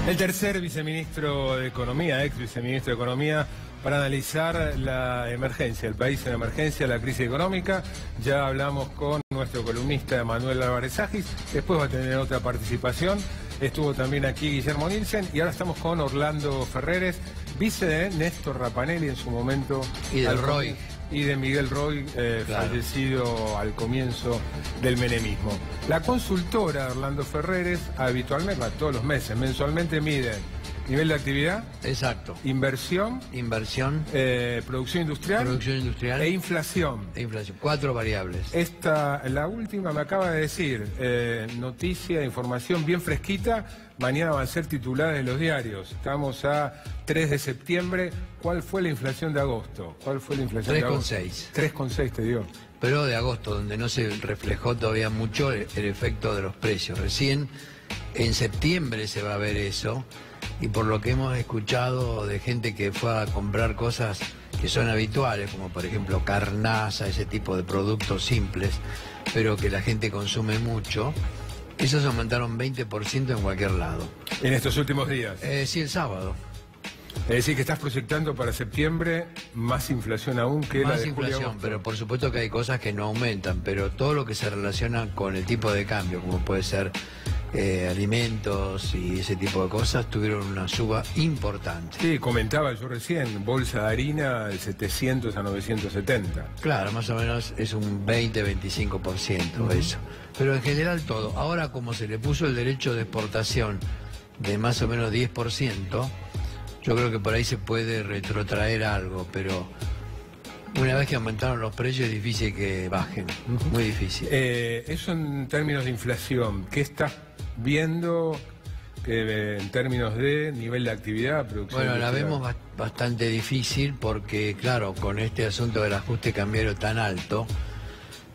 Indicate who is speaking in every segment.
Speaker 1: El tercer viceministro de Economía, ex viceministro de Economía, para analizar la emergencia, el país en emergencia, la crisis económica. Ya hablamos con nuestro columnista Manuel Álvarez Agis, después va a tener otra participación. Estuvo también aquí Guillermo Nielsen y ahora estamos con Orlando Ferreres, vice de Néstor Rapanelli en su momento.
Speaker 2: Y del Roy.
Speaker 1: Y de Miguel Roy, claro, fallecido al comienzo del menemismo. La consultora Orlando Ferreres habitualmente, todos los meses, mensualmente mide nivel de actividad.
Speaker 2: Exacto.
Speaker 1: Inversión. Producción industrial. E inflación.
Speaker 2: Inflación. 4 variables.
Speaker 1: La última me acaba de decir, noticia, información bien fresquita. Mañana van a ser titulares de los diarios. Estamos a 3 de septiembre. ¿Cuál fue la inflación de agosto?
Speaker 2: 3,6.
Speaker 1: 3,6 te dio.
Speaker 2: Pero de agosto, donde no se reflejó todavía mucho el efecto de los precios. Recién en septiembre se va a ver eso. Y por lo que hemos escuchado de gente que fue a comprar cosas que son habituales, como por ejemplo carnaza, ese tipo de productos simples, pero que la gente consume mucho, esos aumentaron 20% en cualquier lado.
Speaker 1: ¿En estos últimos días?
Speaker 2: Sí, el sábado.
Speaker 1: Es decir, que estás proyectando para septiembre más inflación aún que la de julio. Más inflación,
Speaker 2: pero por supuesto que hay cosas que no aumentan, pero todo lo que se relaciona con el tipo de cambio, como puede ser alimentos y ese tipo de cosas, tuvieron una suba importante.
Speaker 1: Sí, comentaba yo recién, bolsa de harina de 700 a 970.
Speaker 2: Claro, más o menos es un 20-25% eso. Pero en general todo. Ahora, como se le puso el derecho de exportación de más o menos 10%, yo creo que por ahí se puede retrotraer algo, pero una vez que aumentaron los precios es difícil que bajen, muy difícil.
Speaker 1: Eso en términos de inflación, ¿qué estás viendo en términos de nivel de actividad, producción?
Speaker 2: Bueno, la vemos bastante difícil porque, claro, con este asunto del ajuste cambiario tan alto,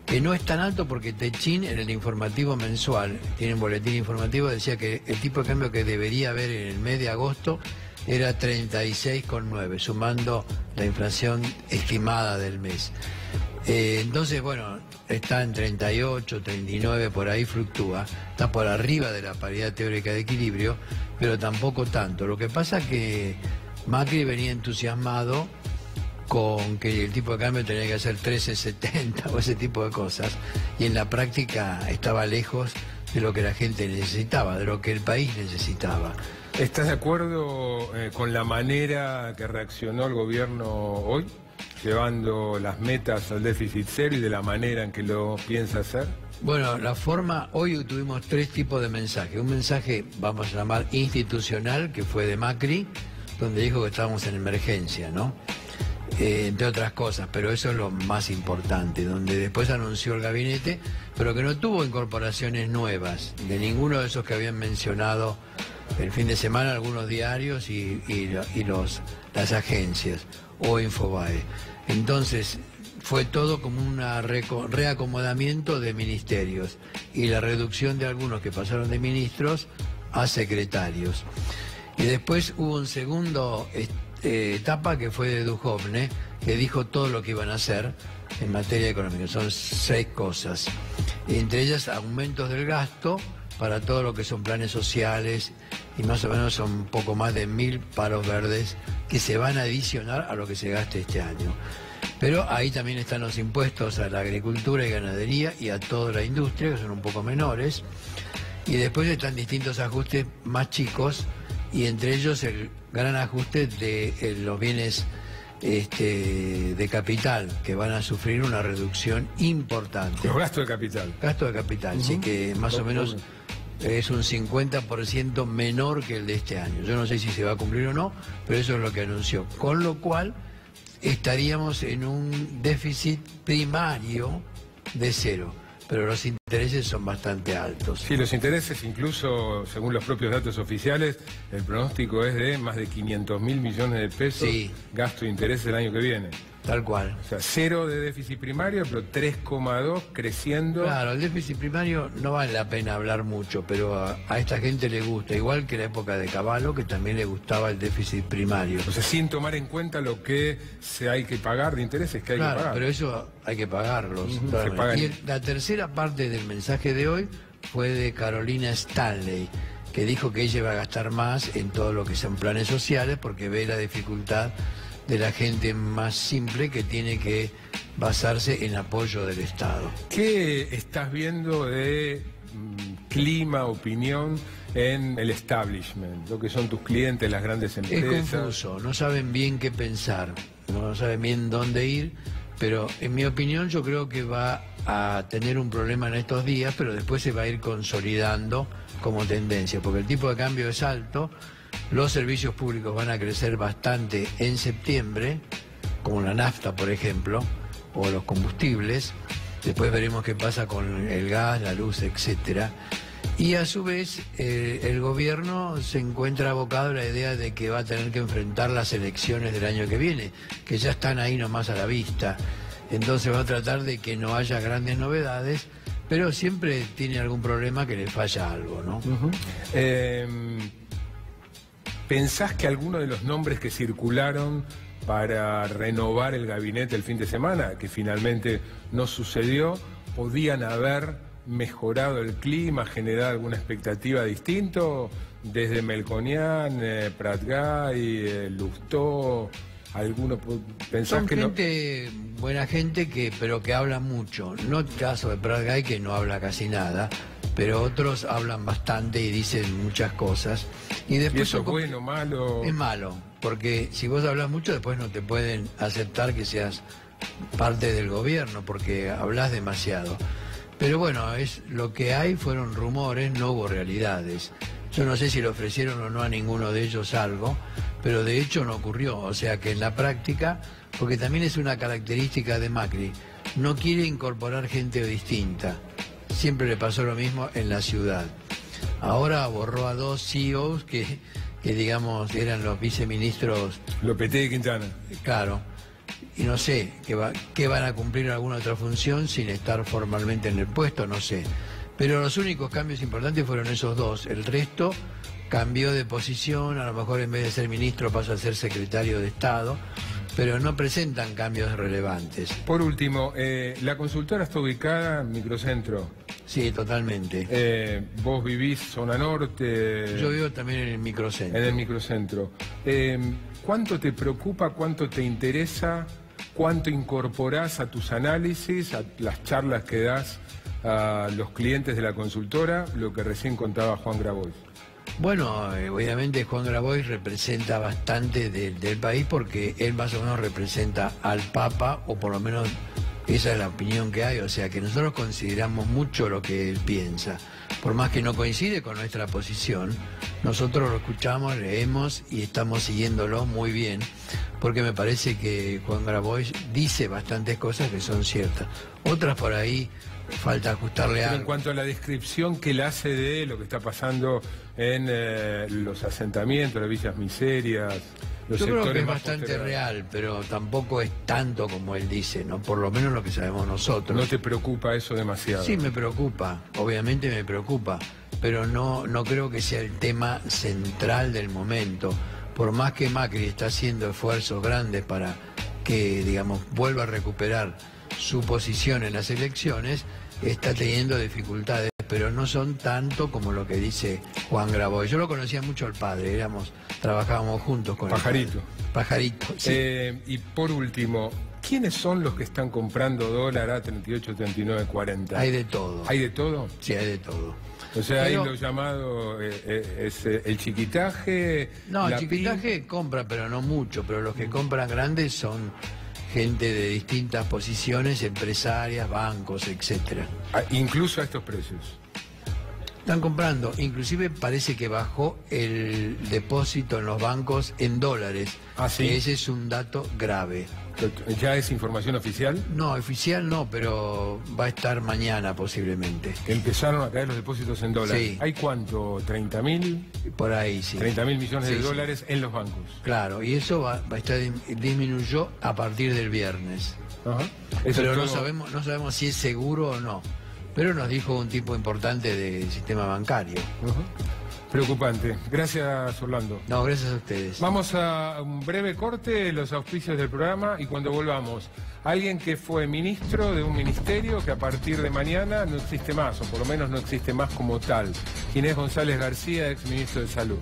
Speaker 2: que no es tan alto porque Techin en el informativo mensual, tiene un boletín informativo, decía que el tipo de cambio que debería haber en el mes de agosto era 36,9, sumando la inflación estimada del mes. Entonces, bueno, está en 38, 39, por ahí fluctúa. Está por arriba de la paridad teórica de equilibrio, pero tampoco tanto. Lo que pasa es que Macri venía entusiasmado con que el tipo de cambio tenía que ser 13,70 o ese tipo de cosas, y en la práctica estaba lejos de lo que la gente necesitaba, de lo que el país necesitaba.
Speaker 1: ¿Estás de acuerdo con la manera que reaccionó el gobierno hoy, llevando las metas al déficit cero y de la manera en que lo piensa hacer?
Speaker 2: Bueno, la forma, hoy tuvimos 3 tipos de mensajes. Un mensaje, vamos a llamar institucional, que fue de Macri, donde dijo que estábamos en emergencia, ¿no? Entre otras cosas, pero eso es lo más importante, donde después anunció el gabinete, pero que no tuvo incorporaciones nuevas, de ninguno de esos que habían mencionado el fin de semana algunos diarios y las agencias o Infobae. Entonces fue todo como un reacomodamiento de ministerios y la reducción de algunos que pasaron de ministros a secretarios. Y después hubo un segundo etapa que fue de Duhovne, que dijo todo lo que iban a hacer en materia económica. Son 6 cosas, entre ellas aumentos del gasto para todo lo que son planes sociales, y más o menos son un poco más de 1000 paros verdes que se van a adicionar a lo que se gaste este año. Pero ahí también están los impuestos a la agricultura y ganadería y a toda la industria, que son un poco menores, y después están distintos ajustes más chicos, y entre ellos el gran ajuste de los bienes de capital, que van a sufrir una reducción importante.
Speaker 1: Los gastos de capital.
Speaker 2: Gastos de capital, sí, que más o menos es un 50% menor que el de este año. Yo no sé si se va a cumplir o no, pero eso es lo que anunció. Con lo cual estaríamos en un déficit primario de 0. Pero los intereses son bastante altos.
Speaker 1: Sí, los intereses, incluso según los propios datos oficiales, el pronóstico es de más de 500.000 millones de pesos, sí, gasto de intereses el año que viene.
Speaker 2: Tal cual.
Speaker 1: O sea, 0 de déficit primario, pero 3,2 creciendo.
Speaker 2: Claro, el déficit primario no vale la pena hablar mucho, pero a esta gente le gusta, igual que la época de Cavallo, que también le gustaba el déficit primario.
Speaker 1: O sea, sin tomar en cuenta lo que hay que pagar de intereses que hay que pagar.
Speaker 2: Pero eso hay que pagarlos. Y la tercera parte del mensaje de hoy fue de Carolina Stanley, que dijo que ella va a gastar más en todo lo que son planes sociales porque ve la dificultad de la gente más simple que tiene que basarse en apoyo del Estado.
Speaker 1: ¿Qué estás viendo de clima, opinión en el establishment, lo que son tus clientes, las grandes empresas?
Speaker 2: Es confuso, no saben bien qué pensar, no saben bien dónde ir, pero en mi opinión yo creo que va a tener un problema en estos días, pero después se va a ir consolidando como tendencia, porque el tipo de cambio es alto, los servicios públicos van a crecer bastante en septiembre, como la nafta, por ejemplo, o los combustibles. Después veremos qué pasa con el gas, la luz, etcétera. Y a su vez, el gobierno se encuentra abocado a la idea de que va a tener que enfrentar las elecciones del año que viene, que ya están ahí nomás a la vista. Entonces va a tratar de que no haya grandes novedades, pero siempre tiene algún problema que le falla algo, ¿no?
Speaker 1: ¿Pensás que alguno de los nombres que circularon para renovar el gabinete el fin de semana, que finalmente no sucedió, podían haber mejorado el clima, generado alguna expectativa distinto? Desde Melconian, Pratgay, Lustó, ¿alguno pensás
Speaker 2: Son
Speaker 1: que
Speaker 2: gente, buena gente, pero que habla mucho. No el caso de Pratgay, que no habla casi nada, pero otros hablan bastante y dicen muchas cosas. Y después
Speaker 1: ¿Y eso es bueno, malo?
Speaker 2: Es malo, porque si vos hablas mucho, después no te pueden aceptar que seas parte del gobierno, porque hablas demasiado. Pero bueno, es lo que hay, fueron rumores, no hubo realidades. Yo no sé si le ofrecieron o no a ninguno de ellos algo, pero de hecho no ocurrió. O sea que en la práctica, porque también es una característica de Macri, no quiere incorporar gente distinta. Siempre le pasó lo mismo en la ciudad. Ahora borró a 2 CEOs que digamos eran los viceministros.
Speaker 1: Lopetegui y Quintana.
Speaker 2: Claro. Y no sé, que van a cumplir alguna otra función sin estar formalmente en el puesto, no sé. Pero los únicos cambios importantes fueron esos 2. El resto cambió de posición, a lo mejor en vez de ser ministro pasa a ser secretario de Estado, pero no presentan cambios relevantes.
Speaker 1: Por último, la consultora está ubicada en Microcentro.
Speaker 2: Sí, totalmente.
Speaker 1: Vos vivís zona norte.
Speaker 2: Yo vivo también en el Microcentro.
Speaker 1: En el Microcentro. ¿Cuánto te preocupa, cuánto te interesa, cuánto incorporás a tus análisis, a las charlas que das a los clientes de la consultora, lo que recién contaba Juan Grabois?
Speaker 2: Bueno, obviamente Juan Grabois representa bastante del país porque él más o menos representa al Papa, o por lo menos esa es la opinión que hay, o sea que nosotros consideramos mucho lo que él piensa. Por más que no coincide con nuestra posición, nosotros lo escuchamos, leemos y estamos siguiéndolo muy bien, porque me parece que Juan Grabois dice bastantes cosas que son ciertas. Otras por ahí falta ajustarle algo.
Speaker 1: En cuanto a la descripción que él hace de lo que está pasando en los asentamientos, las villas miserias, los
Speaker 2: Yo creo
Speaker 1: sectores
Speaker 2: que es
Speaker 1: más
Speaker 2: bastante
Speaker 1: postergados,
Speaker 2: real, pero tampoco es tanto como él dice, ¿no? Por lo menos lo que sabemos nosotros.
Speaker 1: ¿no te preocupa eso demasiado?
Speaker 2: Sí, me preocupa, obviamente me preocupa, pero no creo que sea el tema central del momento. Por más que Macri está haciendo esfuerzos grandes para que, digamos, vuelva a recuperar su posición en las elecciones, está teniendo dificultades, pero no son tanto como lo que dice Juan Grabois. Yo lo conocía mucho al padre, trabajábamos juntos con
Speaker 1: Pajarito.
Speaker 2: Pajarito, sí.
Speaker 1: Y por último, ¿quiénes son los que están comprando dólar a 38, 39, 40?
Speaker 2: Hay de todo.
Speaker 1: ¿Hay de todo?
Speaker 2: Sí, hay de todo.
Speaker 1: O sea,
Speaker 2: Pero
Speaker 1: hay lo llamado el chiquitaje.
Speaker 2: No, el chiquitaje compra, pero no mucho, pero los que compran grandes son gente de distintas posiciones, empresarias, bancos, etcétera.
Speaker 1: Incluso a estos precios.
Speaker 2: Están comprando, inclusive parece que bajó el depósito en los bancos en dólares.
Speaker 1: Ah, ¿sí?
Speaker 2: Ese es un dato grave.
Speaker 1: ¿Ya es información oficial?
Speaker 2: No, oficial no, pero va a estar mañana posiblemente.
Speaker 1: Empezaron a caer los depósitos en dólares.
Speaker 2: Sí.
Speaker 1: ¿Hay cuánto? ¿30.000?
Speaker 2: Por ahí, sí.
Speaker 1: 30.000 millones de
Speaker 2: Sí,
Speaker 1: dólares en los bancos.
Speaker 2: Claro, y eso va a estar disminuyó a partir del viernes.
Speaker 1: Ajá. Eso
Speaker 2: Pero
Speaker 1: es todo.
Speaker 2: no sabemos si es seguro o no. Pero nos dijo un tipo importante del sistema bancario.
Speaker 1: Ajá. Preocupante. Gracias, Orlando.
Speaker 2: No, gracias a ustedes.
Speaker 1: Vamos a un breve corte, los auspicios del programa, y cuando volvamos, alguien que fue ministro de un ministerio que a partir de mañana no existe más, o por lo menos no existe más como tal. Ginés González García, ex ministro de Salud.